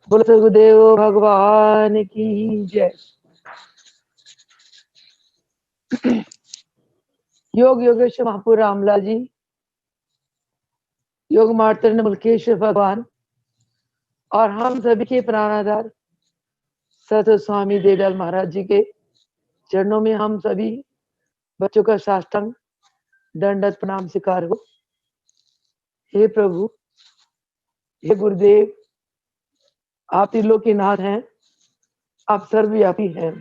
बोलो सदगुरुदेव भगवान की जय। योग योगेश्वर महापुर रामलाल जी, योग मार्तंड मुल्केश्वर भगवान और हम सभी के प्राणाधार सत स्वामी देवलाल महाराज जी के चरणों में हम सभी बच्चों का साष्टांग दंडवत प्रणाम स्वीकार हो। हे प्रभु, हे गुरुदेव, आप त्रिलोकीनाथ हैं, आप सर्वव्यापी हैं,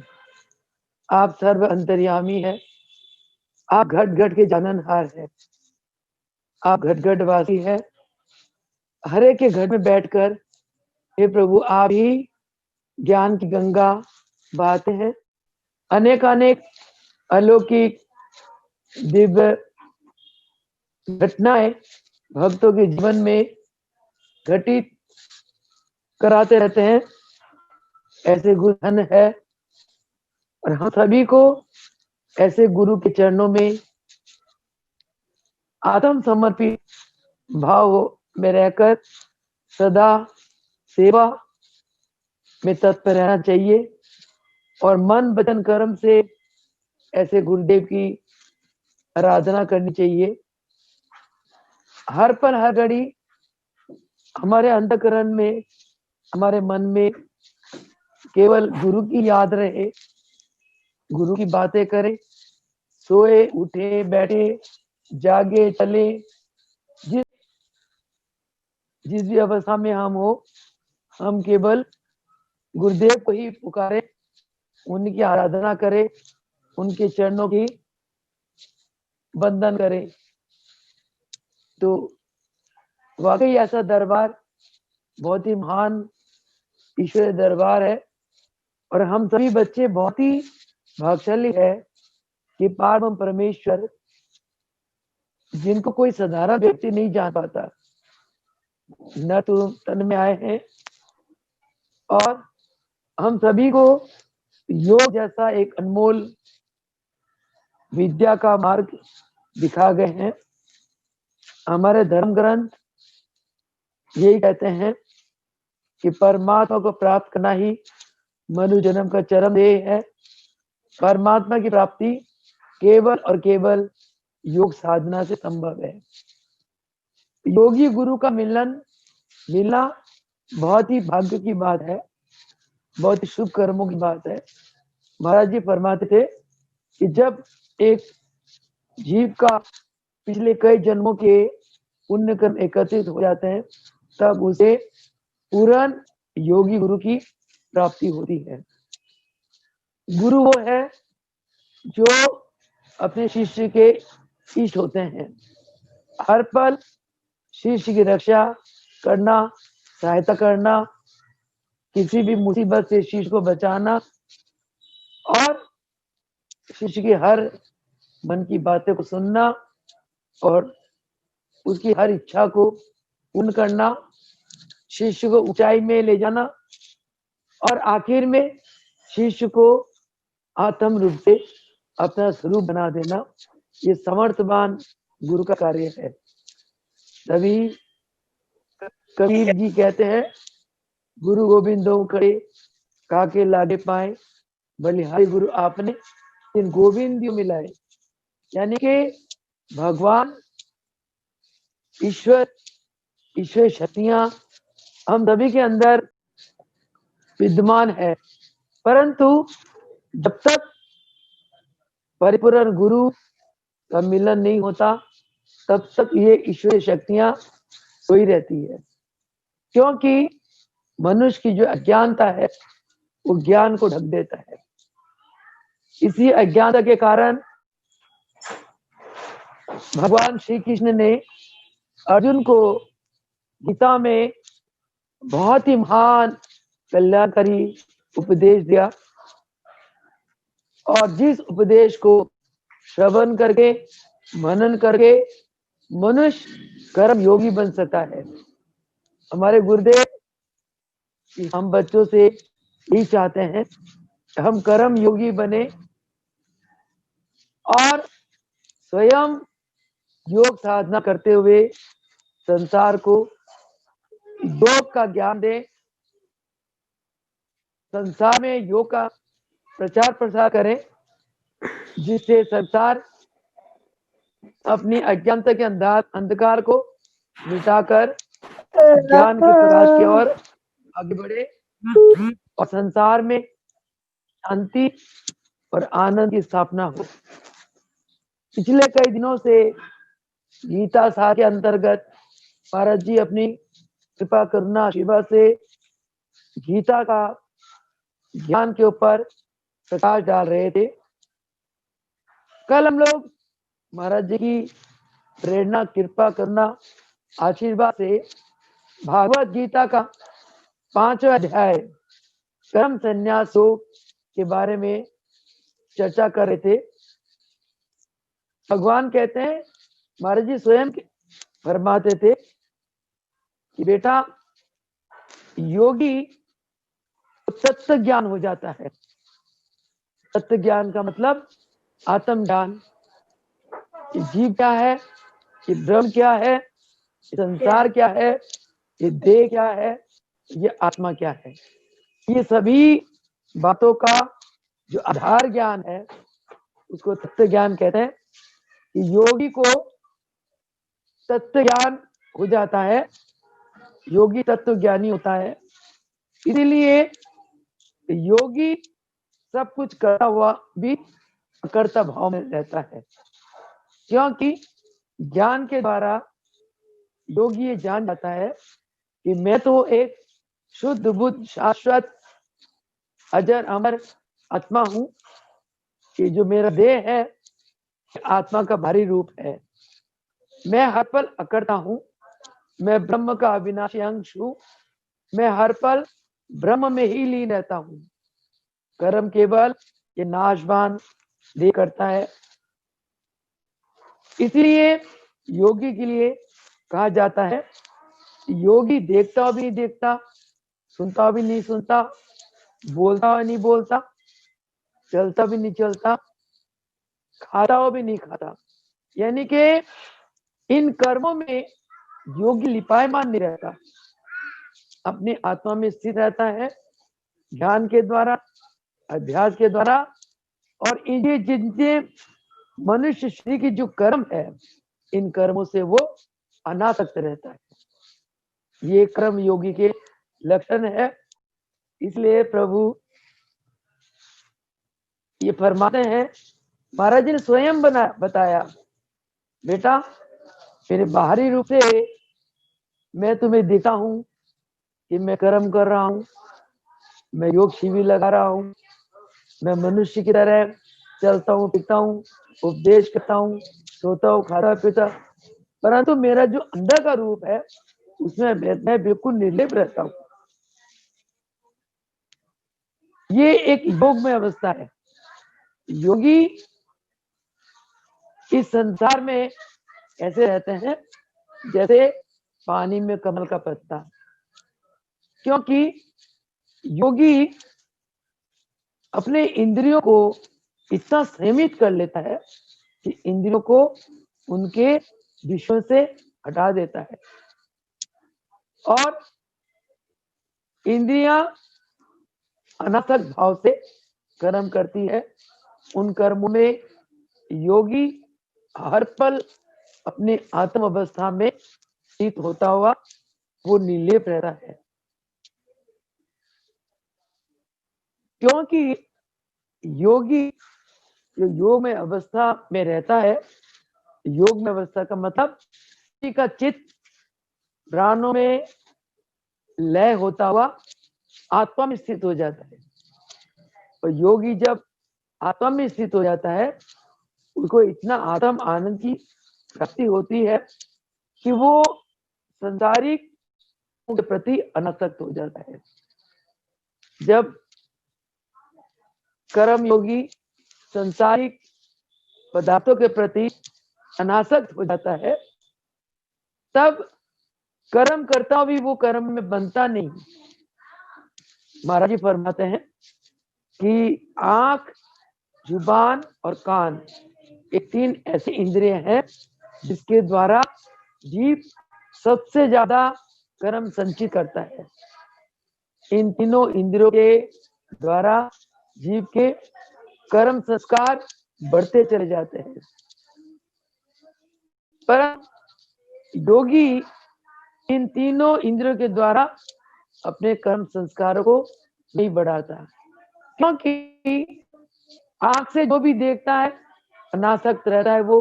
आप सर्व अंतर्यामी हैं, आप घट घट के जाननहार हैं, आप घट घट वासी हैं। हरे के घर में बैठकर हे प्रभु आप ही ज्ञान की गंगा बहाते हैं। अनेक अनेक अलौकिक दिव्य घटनाएं भक्तों के जीवन में घटित कराते रहते हैं। ऐसे गुरु धन है और हम सभी को ऐसे गुरु के चरणों में आत्म समर्पित भाव में रहकर सदा सेवा में तत्पर रहना चाहिए और मन वचन कर्म से ऐसे गुरुदेव की आराधना करनी चाहिए। हर पल हर घड़ी हमारे अंतःकरण में, हमारे मन में केवल गुरु की याद रहे, गुरु की बातें करें, सोए उठे बैठे जागे चले, जिस भी अवस्था में हम हो, हम केवल गुरुदेव को ही पुकारे, उनकी आराधना करें, उनके चरणों की वंदन करें। तो वाकई ऐसा दरबार बहुत ही महान ईश्वरीय दरबार है और हम सभी बच्चे बहुत ही भाग्यशाली है कि पारम परमेश्वर जिनको कोई साधारण व्यक्ति नहीं जान पाता, न तो तन में आए हैं और हम सभी को योग जैसा एक अनमोल विद्या का मार्ग दिखा गए हैं। हमारे धर्म ग्रंथ यही कहते हैं कि परमात्मा को प्राप्त करना ही मनुष्य जन्म का चरम ध्येय है। परमात्मा की प्राप्ति केवल और केवल योग साधना से संभव है। योगी गुरु का मिलना बहुत ही भाग्य की बात है, बहुत ही शुभ कर्मों की बात है। महाराज जी फरमाते थे कि जब एक जीव का पिछले कई जन्मों के पुण्य कर्म एकत्रित हो जाते हैं तब उसे पूर्ण योगी गुरु की प्राप्ति होती है। गुरु वो है जो अपने शिष्य के इष्ट होते हैं। हर पल शिष्य की रक्षा करना, सहायता करना, किसी भी मुसीबत से शिष्य को बचाना और शिष्य की हर मन की बातें को सुनना और उसकी हर इच्छा को पूर्ण करना, शिष्य को ऊंचाई में ले जाना और आखिर में शिष्य को आत्म रूप से अपना स्वरूप बना देना, ये समर्थवान गुरु का कार्य है। तभी कबीर जी कहते हैं, गुरु गोविंदों करे काके लागे पाए, बलिहारी गुरु आपने इन गोविंद मिलाए। यानी कि भगवान ईश्वर शक्तियां हम सभी के अंदर विद्यमान है, परंतु जब तक परिपूर्ण गुरु का मिलन नहीं होता तब तक ये ईश्वरीय शक्तियां सोई रहती है। क्योंकि मनुष्य की जो अज्ञानता है वो ज्ञान को ढक देता है। इसी अज्ञानता के कारण भगवान श्री कृष्ण ने अर्जुन को गीता में बहुत ही महान कल्याणकारी उपदेश दिया और जिस उपदेश को श्रवण करके मनन करके मनुष्य कर्म योगी बन सकता है। हमारे गुरुदेव हम बच्चों से ही चाहते हैं हम कर्म योगी बने और स्वयं योग साधना करते हुए संसार को योग का ज्ञान दे संसार में योग का प्रचार प्रसार करें, जिससे संसार अपनी अज्ञानता के अंधकार को मिटाकर ज्ञान के प्रकाश की ओर आगे बढ़े और संसार में शांति और आनंद की स्थापना हो। पिछले कई दिनों से गीता सार के अंतर्गत महाराज जी अपनी कृपा करुणा आशीर्वाद से गीता का ज्ञान के ऊपर प्रकाश डाल रहे थे। कल हम लोग महाराज जी की प्रेरणा कृपा करुणा आशीर्वाद से भागवत गीता का 5वां अध्याय कर्म संन्यास योग के बारे में चर्चा कर रहे थे। भगवान कहते हैं, महाराज जी स्वयं फरमाते थे कि बेटा, योगी तत्व ज्ञान हो जाता है। तत्व ज्ञान का मतलब आत्म ज्ञान, जीव क्या है, ये ब्रह्म क्या है, ये संसार क्या है, ये देह क्या है, ये आत्मा क्या है। ये सभी बातों का जो आधार ज्ञान है उसको तत्व ज्ञान कहते हैं। कि योगी को तत्व ज्ञान हो जाता है, योगी तत्व ज्ञानी होता है। इसीलिए योगी सब कुछ करता हुआ भी अकर्ता भाव में रहता है, क्योंकि ज्ञान के द्वारा योगी ये जान जाता है कि मैं तो एक शुद्ध बुद्ध शाश्वत अजर अमर आत्मा हूं, कि जो मेरा देह है आत्मा का भारी रूप है। मैं हर पल अकर्ता हूं, मैं ब्रह्म का अविनाशी अंश हूं, मैं हर पल ब्रह्म में ही लीन रहता हूं। कर्म केवल ये नाशवान देह करता है। इसलिए योगी के लिए कहा जाता है, योगी देखता भी नहीं देखता, सुनता भी नहीं सुनता, बोलता भी नहीं बोलता, चलता भी नहीं चलता, खाता हुआ भी नहीं खाता। यानी कि इन कर्मों में योगी लिपायमान नहीं रहता, अपनी आत्मा में स्थित रहता है ज्ञान के द्वारा, अभ्यास के द्वारा। और इन्हें जिनके मनुष्य शरीर की जो कर्म है, इन कर्मों से वो अनासक्त रहता है। ये कर्म योगी के लक्षण है। इसलिए प्रभु ये फरमाते हैं, महाराज जी ने स्वयं बताया, बेटा मेरे बाहरी रूप से मैं तुम्हें दिखा हूं कि मैं कर्म कर रहा हूं, मैं योग शिविर लगा रहा हूं, मैं मनुष्य की तरह चलता हूँ फिरता हूँ, उपदेश करता हूँ, सोता हूँ, खाता पीता, परंतु मेरा जो अंदर का रूप है उसमें मैं बिल्कुल निर्लिप्त रहता हूँ। ये एक योग में अवस्था है। योगी इस संसार में ऐसे रहते हैं जैसे पानी में कमल का पत्ता, क्योंकि योगी अपने इंद्रियों को इतना संयमित कर लेता है कि इंद्रियों को उनके विषयों से हटा देता है। और इंद्रियां अनासक्त भाव से कर्म करती है। उन कर्मों में योगी हर पल अपने आत्म अवस्था में स्थित होता हुआ वो निर्लेप रहता है, क्योंकि योगी जो योग में अवस्था में रहता है, योग में अवस्था का मतलब का चित्त प्राणों में लय होता हुआ आत्मा में स्थित हो जाता है। और योगी जब आत्मा में स्थित हो जाता है, उसको इतना आत्म आनंद की प्राप्ति होती है कि वो संसारिक के प्रति अनासक्त हो जाता है। जब कर्म योगी संसारिक पदार्थों के प्रति अनासक्त हो जाता है, तब कर्म करता भी वो कर्म में बनता नहीं। महाराज जी फरमाते हैं कि आंख, जुबान और कान, ये 3 ऐसी इंद्रिय हैं जिसके द्वारा जीव सबसे ज्यादा कर्म संचित करता है। इन तीनों इंद्रियों के द्वारा जीव के कर्म संस्कार बढ़ते चले जाते हैं। पर योगी इन तीनों इंद्रियों के द्वारा अपने कर्म संस्कारों को नहीं बढ़ाता, क्योंकि आंख से जो भी देखता है अनासक्त रहता है। वो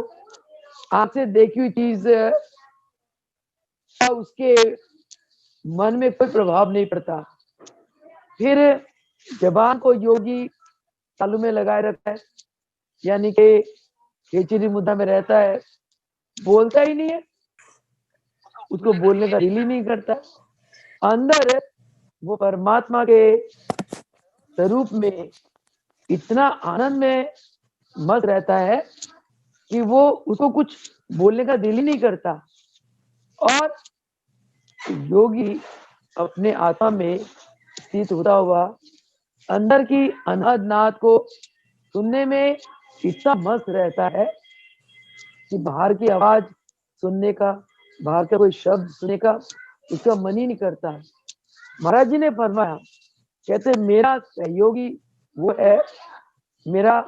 आंख से देखी हुई चीज उसके मन में कोई प्रभाव नहीं पड़ता। फिर जबान को योगी तालू में लगाए रखता है, यानी कि खेचरी मुद्रा में रहता है, बोलता ही नहीं है, उसको बोलने का दिल ही नहीं करता। अंदर वो परमात्मा के स्वरूप में इतना आनंद में मस्त रहता है कि वो उसको कुछ बोलने का दिल ही नहीं करता। और योगी अपने आत्मा में स्थित होता हुआ अंदर की अनहद नाद को सुनने में इतना मस्त रहता है कि बाहर की आवाज सुनने का, बाहर का कोई शब्द सुनने का उसका मन ही नहीं करता। महाराज जी ने फरमाया, कहते मेरा सहयोगी वो है, मेरा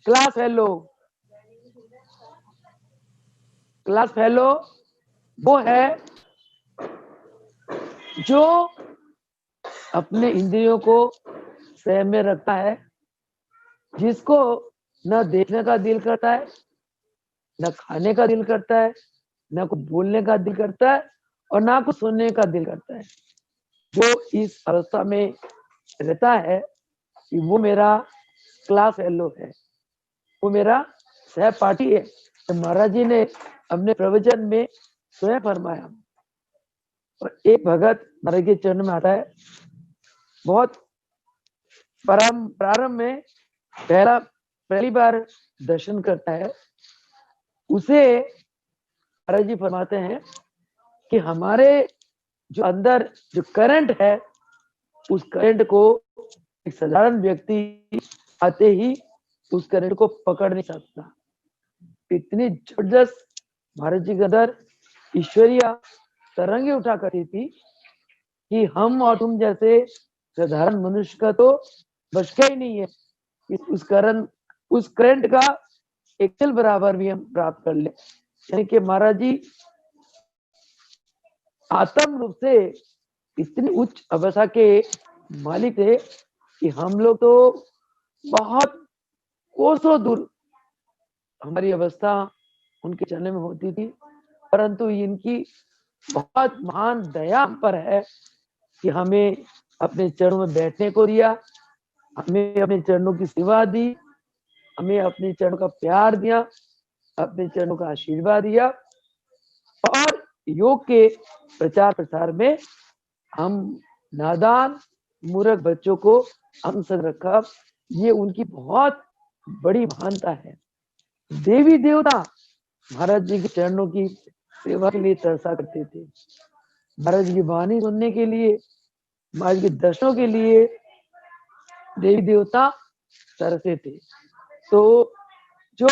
क्लास फेलो वो है जो अपने इंद्रियों को संयम में रखता है, जिसको न देखने का दिल करता है, न खाने का दिल करता है, न कुछ बोलने का दिल करता है और ना कुछ सुनने का दिल करता है। जो इस अवस्था में रहता है कि वो मेरा क्लास फेलो है, वो मेरा सहपाठी है। तो महाराज जी ने अपने प्रवचन में स्वयं फरमाया। और एक भगत महाराज के चरण में आता है, बहुत प्रारंभ में पहली बार दर्शन करता है, उसे महाराज जी फरमाते हैं कि हमारे जो अंदर जो करंट है, उस करंट को एक साधारण व्यक्ति आते ही उस करंट को पकड़ नहीं सकता। इतनी जबरदस्त महाराज जी के अंदर ईश्वरीय तरंगे उठा करती थी कि हम और तुम जैसे साधारण मनुष्य का तो बस का ही नहीं है कि उस करंट का एक तिल बराबर भी हम प्राप्त कर ले। यानी कि महाराज जी आत्म रूप से इतनी उच्च अवस्था के मालिक थे कि हम लोग तो बहुत कोसों दूर हमारी अवस्था उनके चलने में होती थी, परंतु इनकी बहुत महान दया पर है कि हमें अपने चरणों में बैठने को दिया, हमें अपने चरणों की सेवा दी, हमें अपने चरणों का प्यार दिया, अपने चरणों का आशीर्वाद दिया। और योग के प्रचार प्रसार में हम नादान मूर्ख बच्चों को हम संग रखा, ये उनकी बहुत बड़ी महानता है। देवी देवता महाराज जी के चरणों की सेवा के लिए तरसा करते थे, महाराज जी की वाणी सुनने के लिए, महाराज के दर्शनों के लिए देवी देवता तरसे थे। तो जो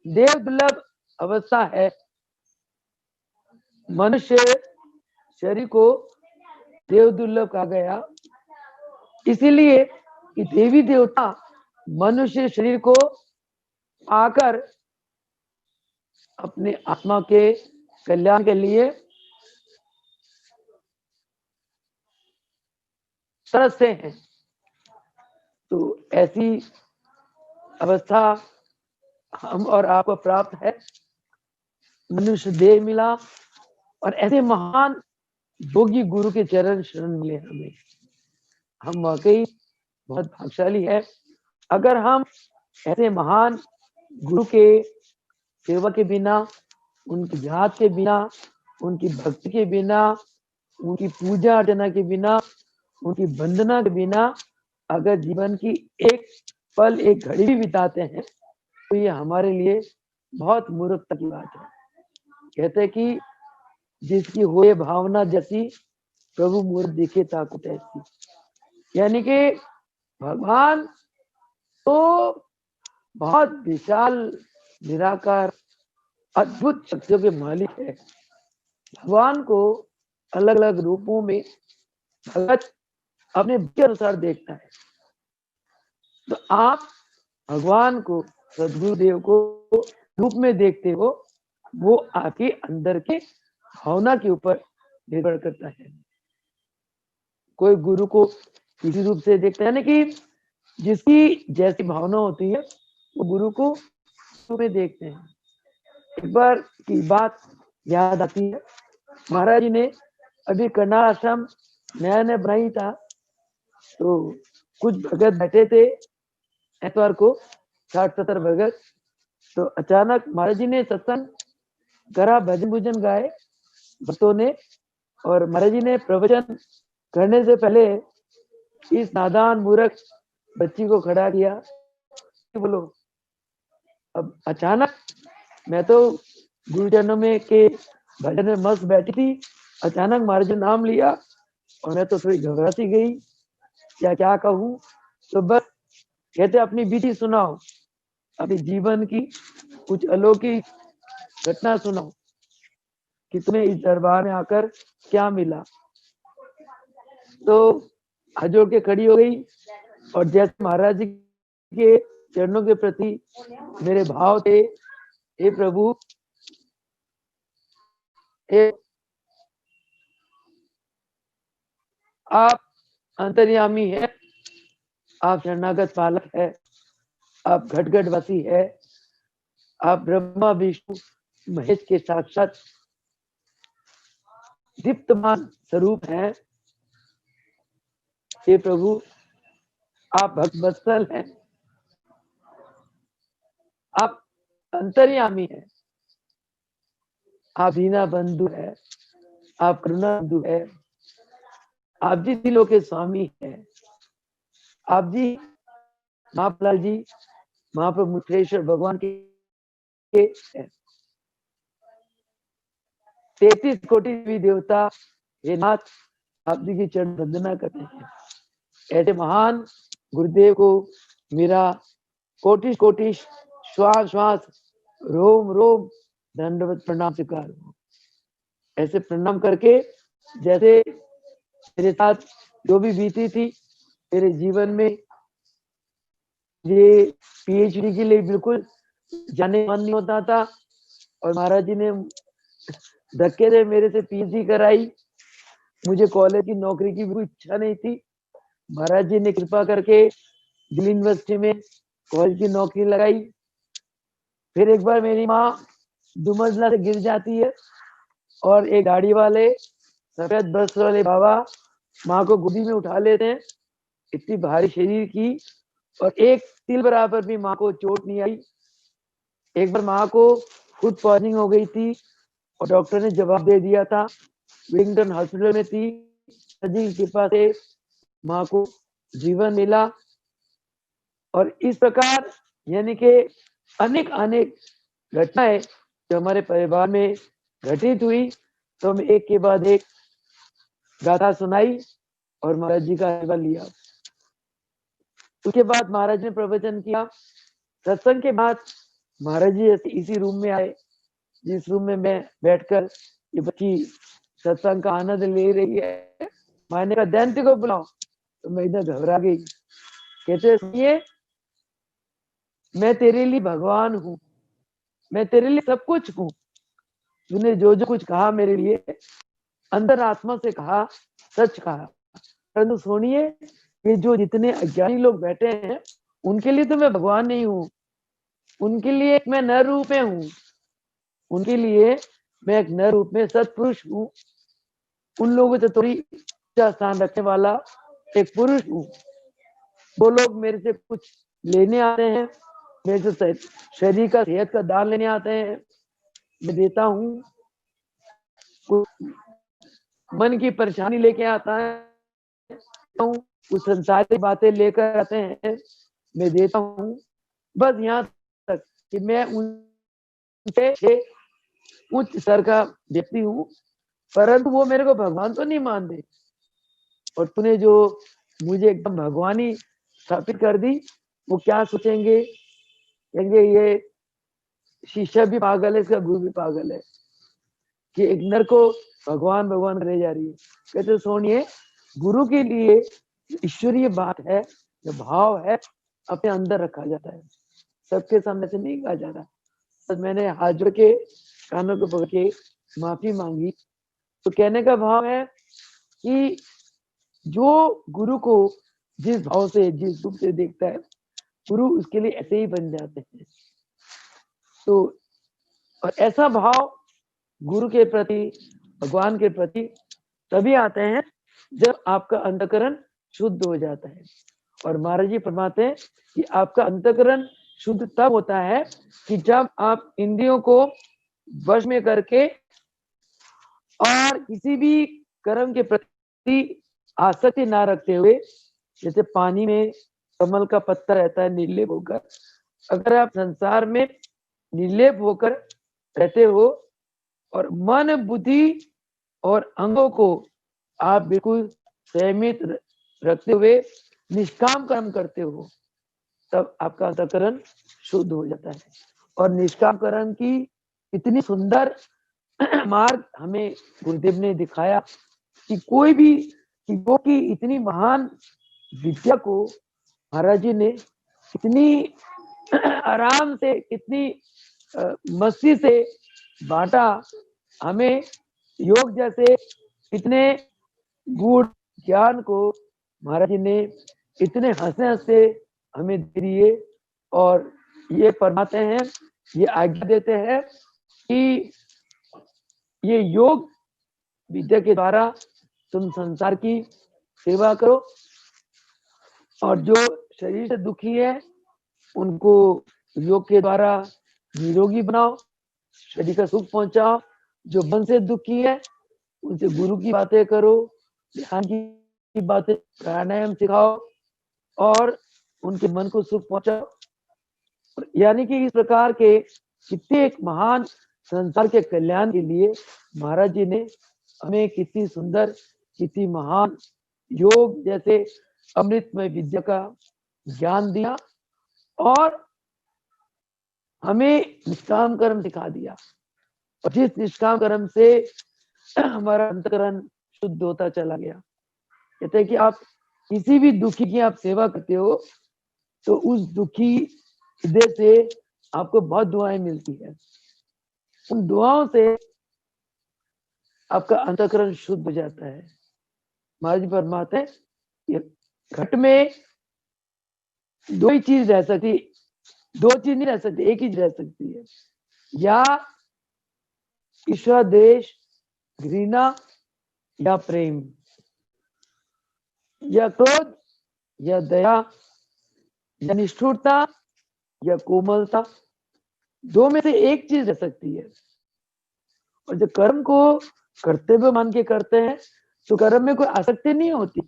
देव दुर्लभ अवस्था है, मनुष्य शरीर को देव दुर्लभ कहा गया, इसीलिए कि देवी देवता मनुष्य शरीर को आकर अपने आत्मा के कल्याण के लिए तरसते हैं। तो ऐसी अवस्था हम और आपको प्राप्त है, मनुष्य देह मिला और ऐसे महान योगी गुरु के चरण शरण मिले हमें। हम वाकई बहुत भाग्यशाली है अगर हम ऐसे महान गुरु के सेवा के बिना, उनकी याद के बिना, उनकी भक्ति के बिना, उनकी पूजा अर्चना के बिना, उनकी वंदना के बिना अगर जीवन की एक पल एक घड़ी भी बिताते हैं तो ये हमारे लिए बहुत मूर्खता की बात है। कहते हैं कि जिसकी होए भावना जैसी प्रभु मूर्ख दिखे ताकत ऐसी। यानी कि भगवान तो बहुत विशाल निराकार अद्भुत शक्तियों के मालिक है। भगवान को अलग अलग रूपों में भगत अपने के अनुसार देखता है। तो आप भगवान को, सदगुरुदेव को रूप में देखते हो, वो आपके अंदर के भावना के ऊपर निर्भर करता है। कोई गुरु को किसी रूप से देखता है, यानी कि जिसकी जैसी भावना होती है वो गुरु को रूप में देखते हैं। एक बार की बात याद आती है, महाराज जी ने अभी करनाल आश्रम नया नया बनाई था, तो कुछ भगत बैठे थे एतवार को, 60-70 भगत। तो अचानक महाराज जी ने सत्संग करा, भजन भुजन गाए भक्तों ने, और महाराज जी ने प्रवचन करने से पहले इस नादान मूर्ख बच्ची को खड़ा किया, बोलो। अब अचानक मैं तो गुरुजनों में के भजन में मस्त बैठी थी, अचानक महाराज जी ने नाम लिया और मैं तो थोड़ी घबरा सी गई, क्या कहूँ। तो बस कहते अपनी बीती सुनाओ, अपने जीवन की कुछ अलौकिक घटना सुनाओ कि तुम्हें इस दरबार में आकर क्या मिला। तो हाथ जोड़ के खड़ी हो गई, और जैसे महाराज जी के चरणों के प्रति मेरे भाव थे, हे प्रभु, हे आप अंतर्यामी है, आप शरणागत पालक है, आप घटघटवासी है, आप ब्रह्मा विष्णु महेश के साक्षात दीप्तमान स्वरूप है। हे प्रभु, आप भक्त वत्सल हैं, आप अंतर्यामी है, आप दीना बंधु है, आप करुणा बंधु है, आप जी दिलों के स्वामी है, आप जी महाप्रलाल जी महाप्रभु मुक्तेश्वर भगवान के 33 कोटि भी देवता हे नाथ आप जी की चरण वंदना करते हैं। ऐसे महान गुरुदेव को मेरा कोटि कोटि श्वास श्वास रोम रोम दंडवत प्रणाम स्वीकार हो। ऐसे प्रणाम करके जैसे मेरे साथ जो भी बीती थी मेरे जीवन में, ये पीएचडी के लिए बिल्कुल जाने मन नहीं होता था, और महाराज जी ने धक्के से मेरे से पीएचडी कराई। मुझे कॉलेज की नौकरी की भी इच्छा नहीं थी, महाराज जी ने कृपा करके दिल्ली यूनिवर्सिटी में कॉलेज की नौकरी लगाई। फिर एक बार मेरी माँ दुमंजला से गिर जाती है, और एक गाड़ी वाले सफेद बस वाले बाबा माँ को गोदी में उठा लेते हैं, इतनी भारी शरीर की, और एक तिल बराबर भी माँ को चोट नहीं आई। एक बार माँ को फूड पॉइजनिंग हो गई थी, और डॉक्टर ने जवाब दे दिया था, विलिंगटन हॉस्पिटल में थी, जी की कृपा से माँ को जीवन मिला। और इस प्रकार यानी कि अनेक अनेक घटनाएं जो हमारे परिवार में घटित हुई, तो हम एक के बाद एक गाथा सुनाई और महाराज जी का आशीर्वाद लिया। उसके बाद महाराज ने प्रवचन किया। सत्संग के बाद महाराज जी इसी रूम में आए, जिस रूम में मैं बैठकर ये बच्ची सत्संग का आनंद ले रही है। मैंने कहा दैन्य को बुलाओ, तो मैं इधर घबरा गई। कहते सुनिए, मैं तेरे लिए भगवान हूँ, मैं तेरे लिए सब कुछ हूँ। तूने जो जो कुछ कहा मेरे लिए अंदर आत्मा से कहा, सच कहा। परंतु सुनिए, ये जो जितने अज्ञानी लोग बैठे हैं उनके लिए तो मैं भगवान नहीं हूँ, उनके लिए मैं नर रूप में हूँ, उनके लिए मैं एक नर रूप में सत्पुरुष हूँ, उन लोगों से थोड़ी ऊंचा स्थान रखने वाला एक पुरुष हूँ। वो लोग मेरे से कुछ लेने आते हैं, मेरे से शरीर का सेहत का दान लेने आते हैं, मैं देता हूँ। मन की परेशानी लेके आता है, कुछ संसारिक बातें लेकर आते हैं, मैं देता हूँ। बस यहाँ तक कि मैं उनसे उच्च स्तर का व्यक्ति हूँ, परंतु वो मेरे को भगवान तो नहीं मानते। और तूने जो मुझे एकदम भगवानी स्थापित कर दी, वो क्या सोचेंगे, कहेंगे ये शिष्य भी पागल है, इसका गुरु भी पागल है, कि एक नर को भगवान भगवान करे जा रही है। कहते सुनिए, गुरु के लिए ईश्वरीय बात है, जो भाव है, अपने अंदर रखा जाता है, सबके सामने से नहीं कहा जाता। तो मैंने हाथ जोड़ के कानों को पकड़ के माफी मांगी। तो कहने का भाव है कि जो गुरु को जिस भाव से, जिस रूप से देखता है, गुरु उसके लिए ऐसे ही बन जाते हैं। तो और ऐसा भाव गुरु के प्रति, भगवान के प्रति तभी आते हैं जब आपका अंतःकरण शुद्ध हो जाता है। और महाराज जी फरमाते हैं कि आपका अंतःकरण शुद्ध तब होता है कि जब आप इंद्रियों को वश में करके और किसी भी कर्म के प्रति आसक्ति ना रखते हुए, जैसे पानी में कमल का पत्ता रहता है निर्लेप होकर, अगर आप संसार में निर्लेप होकर रहते हो और मन, बुद्धि और अंगों को आप बिल्कुल संयमित रखते हुए निष्काम कर्म करते हो, तब आपका अंतःकरण शुद्ध हो जाता है। और निष्काम कर्म की इतनी सुंदर मार्ग हमें गुरुदेव ने दिखाया कि कोई भी वो की इतनी महान विद्या को महाराज जी ने कितनी आराम से, कितनी मस्ती से बांटा। हमें योग जैसे इतने गूढ़ ज्ञान को महाराज जी ने इतने हंसे हंसे हमें दिए और ये फरमाते हैं, ये आज्ञा देते हैं कि ये योग विद्या के द्वारा तुम संसार की सेवा करो और जो शरीर से दुखी है उनको योग के द्वारा निरोगी बनाओ, शरीर का सुख पहुंचाओ। जो मन से दुखी है उनसे गुरु की बातें करो, ध्यान की बातें, प्राणायाम सिखाओ और उनके मन को सुख पहुंचाओ। यानी कि इस प्रकार के कितने एक महान संसार के कल्याण के लिए महाराज जी ने हमें कितनी सुंदर, कितनी महान योग जैसे अमृतमय विद्या का ज्ञान दिया और हमें निष्काम कर्म सिखा दिया। और जिस निष्काम कर्म से हमारा अंतःकरण शुद्ध होता चला गया। कहते हैं कि आप किसी भी दुखी की आप सेवा करते हो तो उस दुखी हृदय से आपको बहुत दुआएं मिलती है। उन दुआओं से आपका अंतःकरण शुद्ध हो जाता है। महाराज फरमाते हैं घट में दो ही चीज रह सकती, दो चीज नहीं रह सकती, एक ही रह सकती है, या ईश्वर देश, घृणा या प्रेम, या क्रोध या दया, या निष्ठुरता या कोमलता, दो में से एक चीज रह सकती है। और जब कर्म को कर्तव्य मान के करते हैं तो कर्म में कोई आसक्ति नहीं होती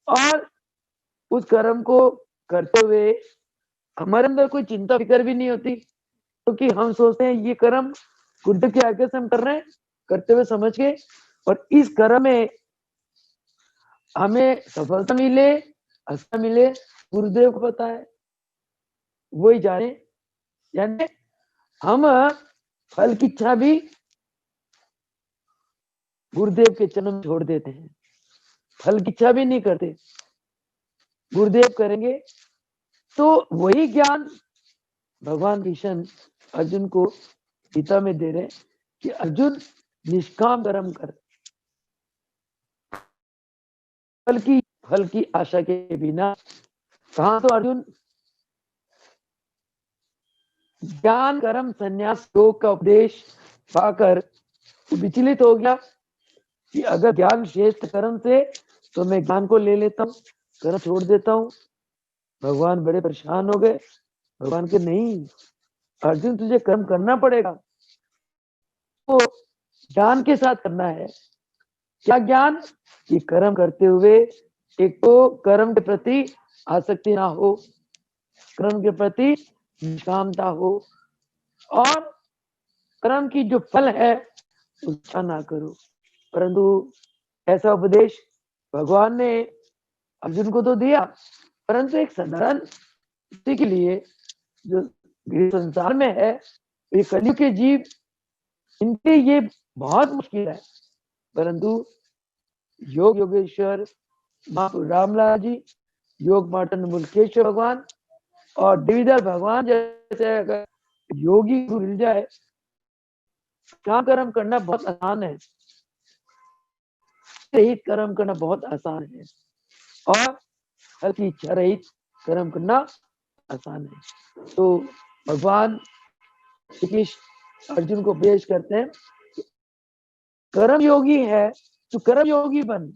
और उस कर्म को करते हुए हमारे अंदर कोई चिंता फिक्र भी नहीं होती, क्योंकि हम सोचते हैं ये कर्म गुरुदेव की आज्ञा से हम कर रहे हैं, करते हुए समझ के, और इस कर्म में हमें सफलता मिले अच्छा मिले गुरुदेव को पता है, वही जाने। यानी हम फल की इच्छा भी गुरुदेव के चरण में छोड़ देते हैं, फल की इच्छा भी नहीं करते, गुरुदेव करेंगे। तो वही ज्ञान भगवान कृष्ण अर्जुन को गीता में दे रहे कि अर्जुन निष्काम कर्म कर, फल की आशा के बिना। कहा तो अर्जुन ज्ञान कर्म संन्यास योग का उपदेश पाकर विचलित हो गया कि अगर ज्ञान श्रेष्ठ कर्म से तो मैं ज्ञान को ले लेता हूँ, कर्म छोड़ देता हूँ। भगवान बड़े परेशान हो गए। भगवान के नहीं, अर्जुन तुझे कर्म करना पड़ेगा, तो ज्ञान के साथ करना है। क्या ज्ञान? कि कर्म करते हुए एक तो कर्म के प्रति आसक्ति ना हो, कर्म के प्रति निष्कामता हो, और कर्म की जो फल है उसका ना करो। परंतु ऐसा उपदेश भगवान ने अर्जुन को तो दिया, परंतु एक साधारण व्यक्ति के लिए जो संसार में है, ये कलयुग के जीव, इनके ये बहुत मुश्किल है। परंतु योग योगेश्वर महाप्रभु रामलाल जी, योग मार्टन मुल्केश्वर भगवान और डिविजल भगवान जैसे अगर योगी गुरु मिल जाए, काम कर्म करना बहुत आसान है, रहित कर्म करना बहुत आसान है और हल्की इच्छा रहित कर्म करना आसान है। तो भगवान श्री कृष्ण अर्जुन को उपदेश करते हैं, कर्म योगी है तो कर्म योगी बन।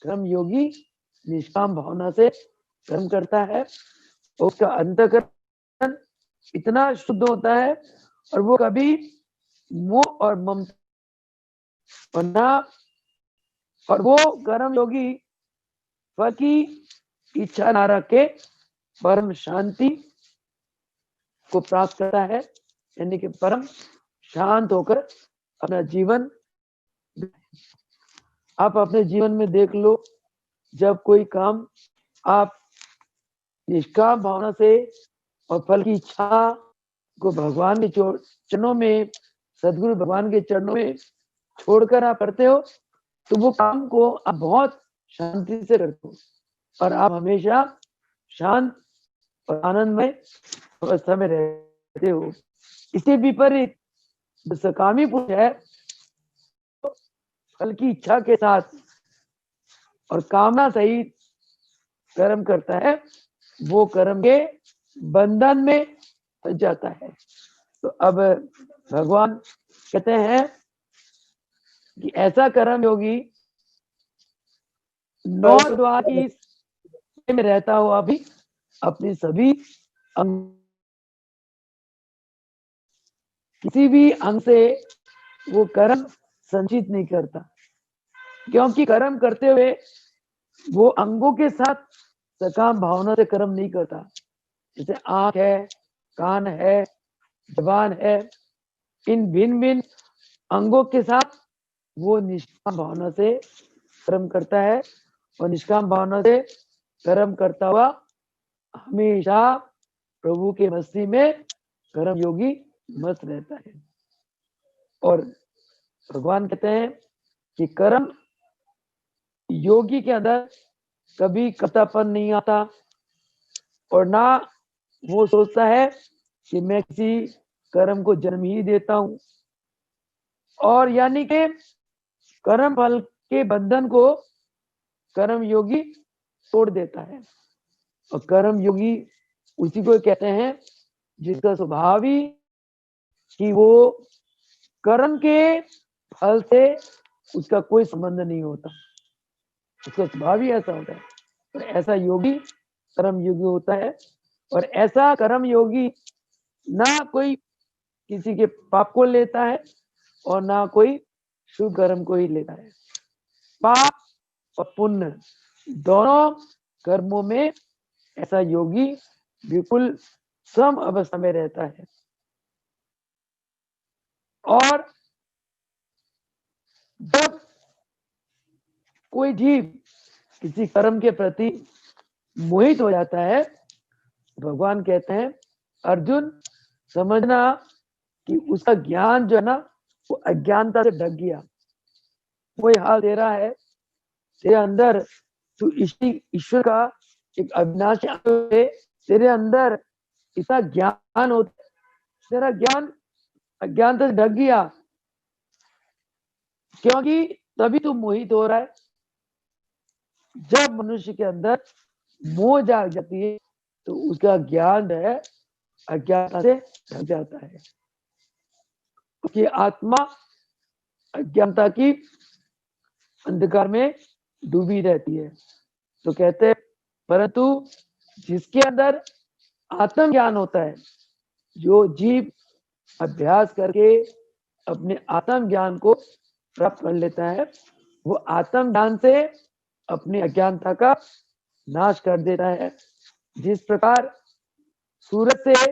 कर्म योगी निष्काम भावना से कर्म करता है, उसका अंतःकरण इतना शुद्ध होता है और वो कभी मोह और ममता और वो कर्म योगी फल की इच्छा ना रखे परम शांति को प्राप्त करता है, यानी कि परम शांत होकर अपना जीवन। आप अपने जीवन में देख लो, जब कोई काम आप निष्काम भावना से और फल की इच्छा को भगवान के चरणों में, सदगुरु भगवान के चरणों में छोड़कर आप करते हो, तो वो काम को आप बहुत शांति से करते हो और आप हमेशा शांत और आनंदमय अवस्था में रहते हो। इसके विपरीत सकामी पुरुष है, फल की इच्छा के साथ और कामना सहित कर्म करता है, वो कर्म के बंधन में फंस जाता है। तो अब भगवान कहते हैं कि ऐसा कर्म योगी नौ द्वार की में रहता हुआ भी अपनी सभी अंग, किसी भी अंग से वो कर्म संचित नहीं करता, क्योंकि कर्म करते हुए वो अंगों के साथ सकाम भावना से कर्म नहीं करता। जैसे आंख है, कान है, जबान है, इन भिन्न भिन्न अंगों के साथ वो निष्काम भावना से कर्म करता है और निष्काम भावना से कर्म करता हुआ हमेशा प्रभु के मस्ती में कर्म योगी मस्त रहता है। और भगवान कहते हैं कि कर्म योगी के अंदर कभी कपटापन नहीं आता और ना वो सोचता है कि मैं किसी कर्म को जन्म ही देता हूं, और यानी कि कर्म फल के बंधन को कर्म योगी तोड़ देता है। और कर्म योगी उसी को कहते हैं जिसका स्वभाव ही कि वो कर्म के फल से उसका कोई संबंध नहीं होता, उसका स्वभाव ही ऐसा होता है। और ऐसा योगी कर्म योगी होता है, और ऐसा कर्म योगी ना कोई किसी के पाप को लेता है और ना कोई शुभ कर्म को ही लेता है। पाप और पुण्य दोनों कर्मों में ऐसा योगी बिल्कुल सम अवस्था में रहता है। और जब कोई जीव किसी कर्म के प्रति मोहित हो जाता है, भगवान कहते हैं अर्जुन समझना कि उसका ज्ञान जो है ना वो अज्ञानता से ढक गया। वही हाल तेरा है, तेरे अंदर तू ईश्वर का एक अविनाशी है, तेरे अंदर इतना ज्ञान होता, तेरा ज्ञान अज्ञानता से ढक गया, क्योंकि तभी तू मोहित हो रहा है। जब मनुष्य के अंदर मोह जाग जाती है तो उसका ज्ञान है अज्ञानता से ढक जाता है, उसकी आत्मा अज्ञानता की अंधकार में डूबी रहती है। तो कहते हैं परंतु जिसके अंदर आत्मज्ञान होता है, जो जीव अभ्यास करके अपने आत्म ज्ञान को प्राप्त कर लेता है, वो आत्म ज्ञान से अपनी अज्ञानता का नाश कर देता है। जिस प्रकार सूरज से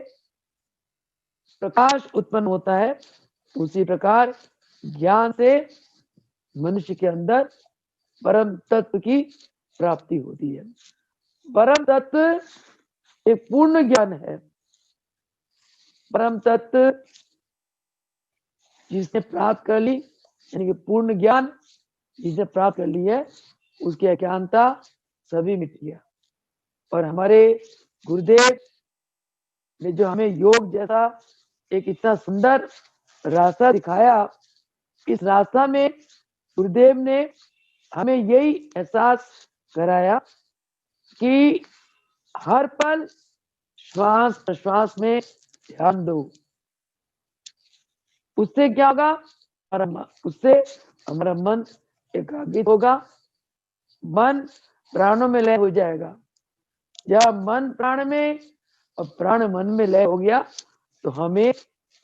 प्रकाश उत्पन्न होता है, उसी प्रकार ज्ञान से मनुष्य के अंदर परम तत्व की प्राप्ति होती है। परम तत्व एक पूर्ण ज्ञान है। परम तत्व जिसने प्राप्त कर ली, यानी कि पूर्ण ज्ञान, जिसे प्राप्त कर ली है उसकी अज्ञानता सभी मिट गया। और हमारे गुरुदेव ने जो हमें योग जैसा एक इतना सुंदर रास्ता दिखाया, इस रास्ता में गुरुदेव ने हमें यही एहसास कराया कि हर पल श्वास प्रश्वास में ध्यान दो। उससे क्या होगा? उससे हमारा मन एकाग्रित होगा, मन प्राणों में लय हो जाएगा। जब मन प्राण में और प्राण मन में लय हो गया तो हमें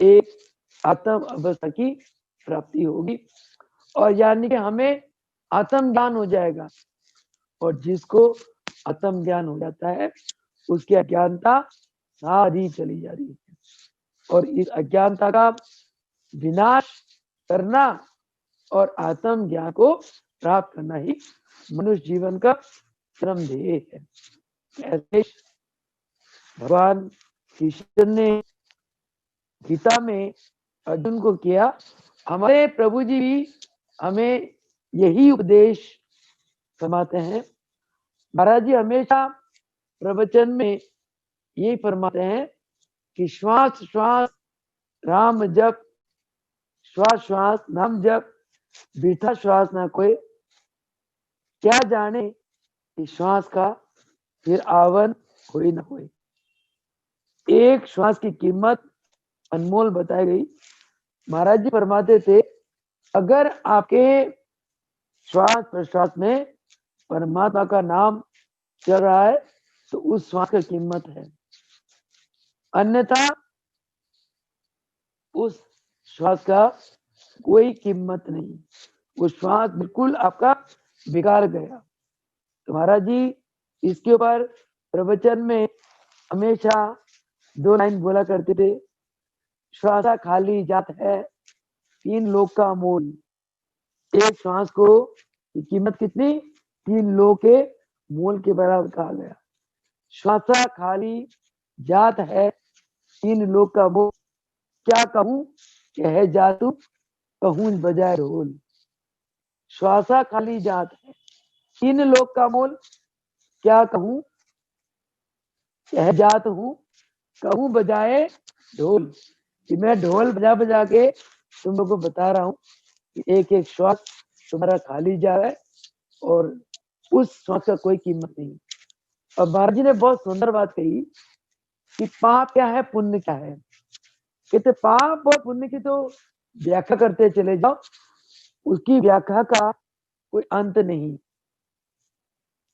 एक आत्म अवस्था की प्राप्ति होगी, और यानी कि हमें आत्म ज्ञान हो जाएगा। और जिसको आत्म ज्ञान हो जाता है उसकी अज्ञानता सारी चली जा रही है। और इस अज्ञानता का विनाश करना और आत्म ज्ञान को प्राप्त करना ही मनुष्य जीवन का परम ध्येय है। ऐसे भगवान कृष्ण ने गीता में अर्जुन को किया, हमारे प्रभु जी भी हमें यही उपदेश फरमाते हैं। महाराज जी हमेशा प्रवचन में यही फरमाते हैं कि श्वास श्वास राम जप, श्वास श्वास नाम जप, बीठा श्वास ना कोई, क्या जाने कि श्वास का फिर आवन कोई ना कोई। एक श्वास की कीमत अनमोल बताई गई। महाराज जी फरमाते थे, अगर आपके श्वास प्रश्वास में परमात्मा का नाम चल रहा है तो उस श्वास की कीमत है, अन्यथा उस श्वास का कोई कीमत नहीं। वो श्वास बिल्कुल आपका बिगाड़ गया। तो महाराज जी इसके ऊपर प्रवचन में हमेशा 2 लाइन बोला करते थे, श्वासा खाली जात है 3 लोक का मोल। एक श्वास को कीमत कितनी? 3 लोक के मोल के बराबर कहा गया। श्वासा खाली जात है 3 लोक का मोल, क्या कहूं कह जातु कहूं बजाय ढोल। श्वासा खाली जात है 3 लोक का मोल, क्या कहूं कह जात हूं कहूं बजाए ढोल। कि मैं ढोल बजा बजा के तुम लोगों को बता रहा हूं कि एक एक श्वास तुम्हारा खाली जा रहा है और उस श्वास का कोई कीमत नहीं। और महाराज जी ने बहुत सुंदर बात कही कि पाप क्या है पुण्य क्या है। कहते पाप और पुण्य की तो व्याख्या करते चले जाओ, उसकी व्याख्या का कोई अंत नहीं।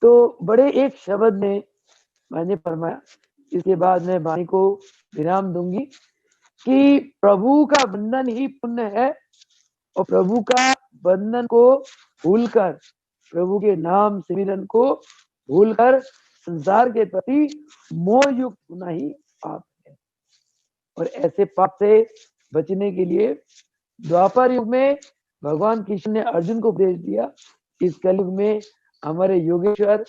तो बड़े एक शब्द में मैंने फरमाया, इसके बाद मैं वाणी को विराम दूंगी, कि प्रभु का बंधन ही पुण्य है, और प्रभु का बंधन को भूलकर, प्रभु के नाम सिमरन को भूलकर संसार के प्रति मोह युक्त होना ही पाप है। और ऐसे पाप से बचने के लिए द्वापर युग में भगवान कृष्ण ने अर्जुन को उपदेश दिया। इस कलयुग में हमारे योगेश्वर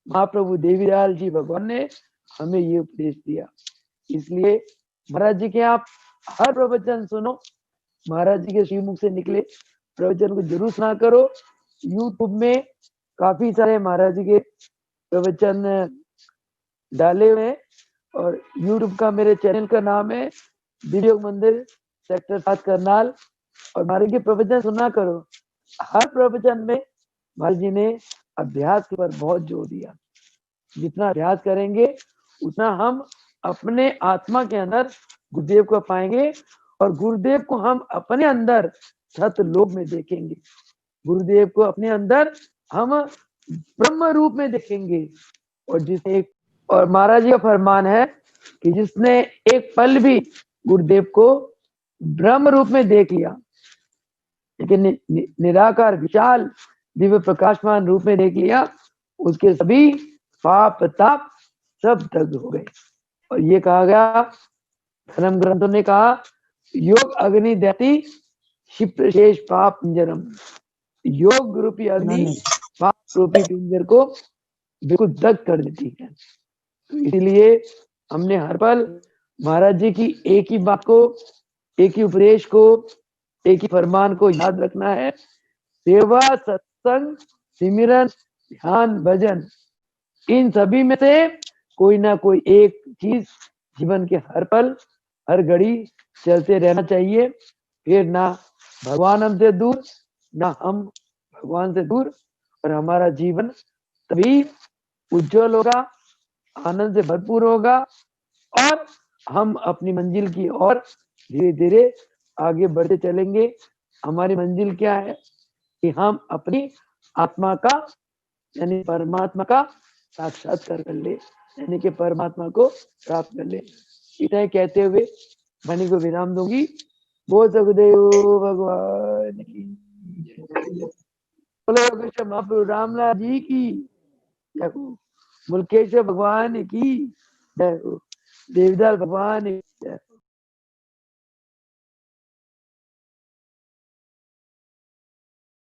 महाप्रभु देवीलाल जी भगवान ने हमें ये उपदेश दिया। इसलिए महाराज जी के आप हर प्रवचन सुनो, महाराज जी के श्रीमुख से निकले प्रवचन को जरूर सुना करो। यूट्यूब में काफी सारे महाराज जी के प्रवचन डाले हुए, और यूट्यूब का मेरे चैनल का नाम है दिव्य योग मंदिर सेक्टर 7 करनाल। और महाराज के प्रवचन सुना करो। हर प्रवचन में महाराज जी ने अभ्यास के ऊपर बहुत जोर दिया। जितना अभ्यास करेंगे उतना हम अपने आत्मा के अंदर गुरुदेव को पाएंगे, और गुरुदेव को हम अपने अंदर सतलोक में देखेंगे। गुरुदेव को अपने अंदर हम ब्रह्म रूप में देखेंगे। और महाराज जी का फरमान है कि जिसने एक पल भी गुरुदेव को ब्रह्म रूप में देख लिया, लेकिन निराकार विशाल दिव्य प्रकाशमान रूप में देख लिया, उसके सभी पाप ताप सब दग्ध हो गए। और ये कहा गया, धर्म ग्रंथों ने कहा, योग अग्नि दैति क्षिप्र शेष पाप पिंजरम। योग रूपी अग्नि पाप रूपी पिंजर को बिल्कुल दग्ध कर देती है। इसलिए हमने हर पल महाराज जी की एक ही बात को, एक ही उपदेश को, एक ही फरमान को याद रखना है। सेवा, सत्संग, सिमरन, ध्यान, भजन, इन सभी में से कोई ना कोई एक चीज जीवन के हर पल हर घड़ी चलते रहना चाहिए। फिर ना भगवान हमसे दूर, ना हम भगवान से दूर, और हमारा जीवन तभी उज्जवल होगा, आनंद से भरपूर होगा, और हम अपनी मंजिल की ओर धीरे धीरे आगे बढ़ते चलेंगे। हमारी मंजिल क्या है कि हम अपनी आत्मा का यानी परमात्मा का साक्षात्कार कर ले, यानी कि परमात्मा को प्राप्त कर ले। इतना कहते हुए वाणी को विराम दूंगी। बोल सुखदेव भगवान की जय। बोलो कृष्ण महाप्रभु रामलाल जी की जय हो। मुल्केश्वर भगवान की जय हो। देवदास भगवान की जय।